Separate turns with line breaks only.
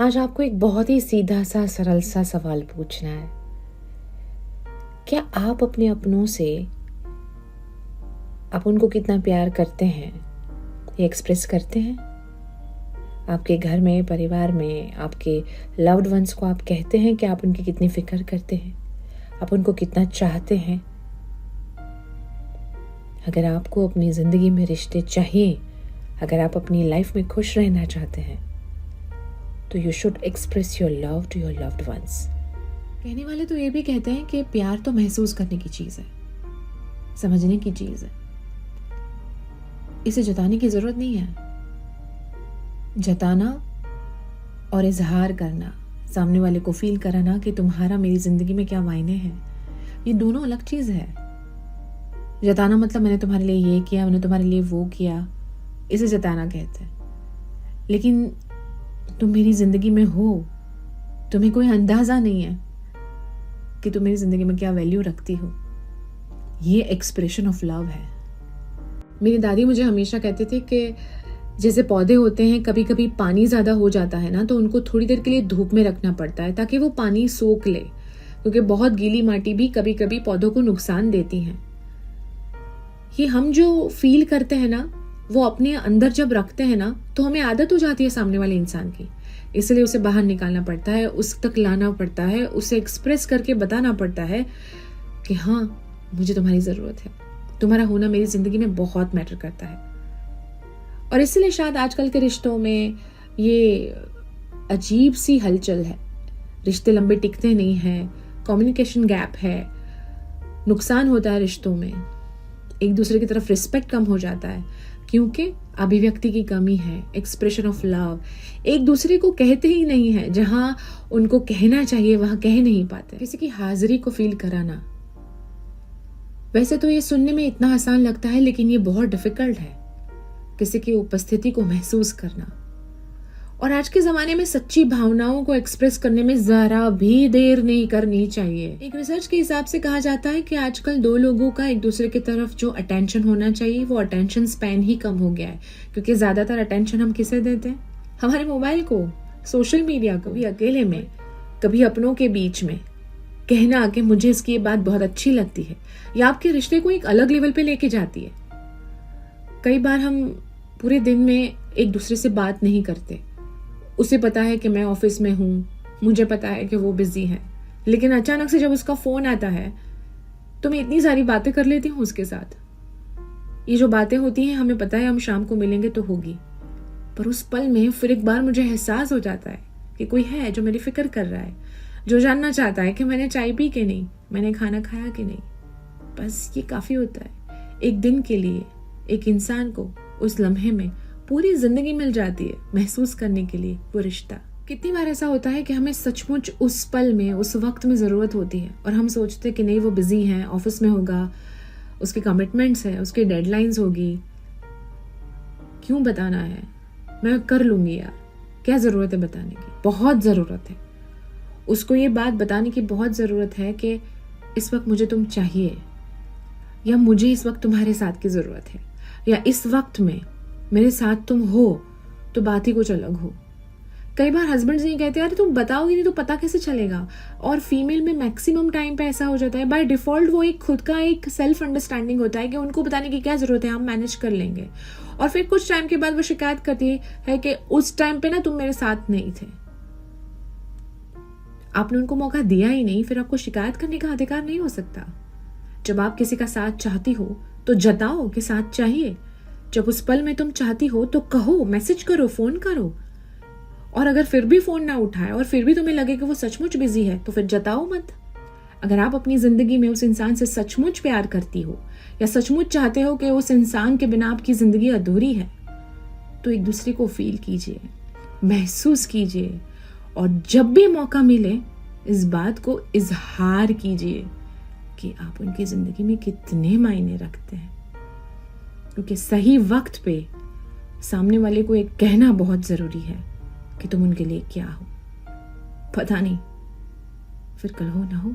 आज आपको एक बहुत ही सीधा सा सरल सा सवाल पूछना है। क्या आप अपने अपनों से आप उनको कितना प्यार करते हैं ये एक्सप्रेस करते हैं? आपके घर में, परिवार में, आपके लव्ड वंस को आप कहते हैं कि आप उनकी कितनी फिक्र करते हैं, आप उनको कितना चाहते हैं? अगर आपको अपनी ज़िंदगी में रिश्ते चाहिए, अगर आप अपनी लाइफ में खुश रहना चाहते हैं, तो you should express your love to your loved ones. कहने वाले तो ये भी कहते हैं कि प्यार तो महसूस करने की चीज़ है, समझने की चीज़ है, इसे जताने की ज़रूरत नहीं है। जताना और इजहार करना, सामने वाले को फील कराना कि तुम्हारा मेरी ज़िंदगी में क्या मायने हैं, ये दोनों अलग चीज़ है। जताना मतलब मैंने तुम्हारे लिए ये किया, मैंने तुम्हारे लिए वो किया, इसे जताना कहते हैं। लेकिन तुम मेरी ज़िंदगी में हो, तुम्हें कोई अंदाज़ा नहीं है कि तुम मेरी ज़िंदगी में क्या वैल्यू रखती हो, ये एक्सप्रेशन ऑफ लव है। मेरी दादी मुझे हमेशा कहते थे कि जैसे पौधे होते हैं, कभी कभी पानी ज़्यादा हो जाता है ना, तो उनको थोड़ी देर के लिए धूप में रखना पड़ता है ताकि वो पानी सोख ले, क्योंकि बहुत गीली माटी भी कभी कभी पौधों को नुकसान देती है। ये हम जो फील करते हैं ना, वो अपने अंदर जब रखते हैं ना, तो हमें आदत हो जाती है सामने वाले इंसान की, इसलिए उसे बाहर निकालना पड़ता है, उस तक लाना पड़ता है, उसे एक्सप्रेस करके बताना पड़ता है कि हाँ, मुझे तुम्हारी ज़रूरत है, तुम्हारा होना मेरी ज़िंदगी में बहुत मैटर करता है। और इसलिए शायद आजकल के रिश्तों में ये अजीब सी हलचल है, रिश्ते लंबे टिकते नहीं हैं, कम्युनिकेशन गैप है, नुकसान होता है रिश्तों में, एक दूसरे की तरफ रिस्पेक्ट कम हो जाता है, क्योंकि अभिव्यक्ति की कमी है, एक्सप्रेशन ऑफ लव, एक दूसरे को कहते ही नहीं है, जहां उनको कहना चाहिए वहां कह नहीं पाते। किसी की हाजिरी को फील कराना, वैसे तो ये सुनने में इतना आसान लगता है, लेकिन ये बहुत डिफिकल्ट है, किसी की उपस्थिति को महसूस करना। और आज के ज़माने में सच्ची भावनाओं को एक्सप्रेस करने में ज़रा भी देर नहीं करनी चाहिए। एक रिसर्च के हिसाब से कहा जाता है कि आजकल दो लोगों का एक दूसरे की तरफ जो अटेंशन होना चाहिए, वो अटेंशन स्पैन ही कम हो गया है, क्योंकि ज़्यादातर अटेंशन हम किसे देते हैं? हमारे मोबाइल को, सोशल मीडिया को। कभी अकेले में, कभी अपनों के बीच में कहना कि मुझे इसकी ये बात बहुत अच्छी लगती है, या आपके रिश्ते को एक अलग लेवल पे लेके जाती है। कई बार हम पूरे दिन में एक दूसरे से बात नहीं करते, उसे पता है कि मैं ऑफिस में हूँ, मुझे पता है कि वो बिजी है, लेकिन अचानक से जब उसका फोन आता है तो मैं इतनी सारी बातें कर लेती हूँ उसके साथ। ये जो बातें होती हैं, हमें पता है हम शाम को मिलेंगे तो होगी, पर उस पल में फिर एक बार मुझे एहसास हो जाता है कि कोई है जो मेरी फिक्र कर रहा है, जो जानना चाहता है कि मैंने चाय पी कि नहीं, मैंने खाना खाया कि नहीं। बस ये काफी होता है। एक दिन के लिए एक इंसान को उस लम्हे में पूरी जिंदगी मिल जाती है महसूस करने के लिए वो रिश्ता। कितनी बार ऐसा होता है कि हमें सचमुच उस पल में, उस वक्त में ज़रूरत होती है, और हम सोचते कि नहीं, वो बिजी है, ऑफिस में होगा, उसके कमिटमेंट्स है, उसकी डेडलाइंस होगी, क्यों बताना है, मैं कर लूंगी यार, क्या ज़रूरत है बताने की? बहुत ज़रूरत है। उसको ये बात बताने की बहुत ज़रूरत है कि इस वक्त मुझे तुम चाहिए, या मुझे इस वक्त तुम्हारे साथ की ज़रूरत है, या इस वक्त में मेरे साथ तुम हो तो बात ही कुछ अलग हो। कई बार हस्बैंड्स नहीं कहते, अरे तुम बताओगी नहीं तो पता कैसे चलेगा। और फीमेल में मैक्सिमम टाइम पे ऐसा हो जाता है, बाय डिफॉल्ट वो एक खुद का एक सेल्फ अंडरस्टैंडिंग होता है कि उनको बताने की क्या जरूरत है, हम मैनेज कर लेंगे। और फिर कुछ टाइम के बाद वो शिकायत करती है कि उस टाइम पे ना तुम मेरे साथ नहीं थे, आपने उनको मौका दिया ही नहीं, फिर आपको शिकायत करने का अधिकार नहीं हो सकता। जब आप किसी का साथ चाहती हो तो जताओ कि साथ चाहिए। जब उस पल में तुम चाहती हो तो कहो, मैसेज करो, फोन करो। और अगर फिर भी फोन ना उठाए और फिर भी तुम्हें लगे कि वो सचमुच बिजी है, तो फिर जताओ मत। अगर आप अपनी जिंदगी में उस इंसान से सचमुच प्यार करती हो, या सचमुच चाहते हो कि उस इंसान के बिना आपकी जिंदगी अधूरी है, तो एक दूसरे को फील कीजिए, महसूस कीजिए, और जब भी मौका मिले इस बात को इजहार कीजिए कि आप उनकी जिंदगी में कितने मायने रखते हैं। क्योंकि सही वक्त पे सामने वाले को एक कहना बहुत जरूरी है कि तुम उनके लिए क्या हो। पता नहीं फिर कल हो ना हो।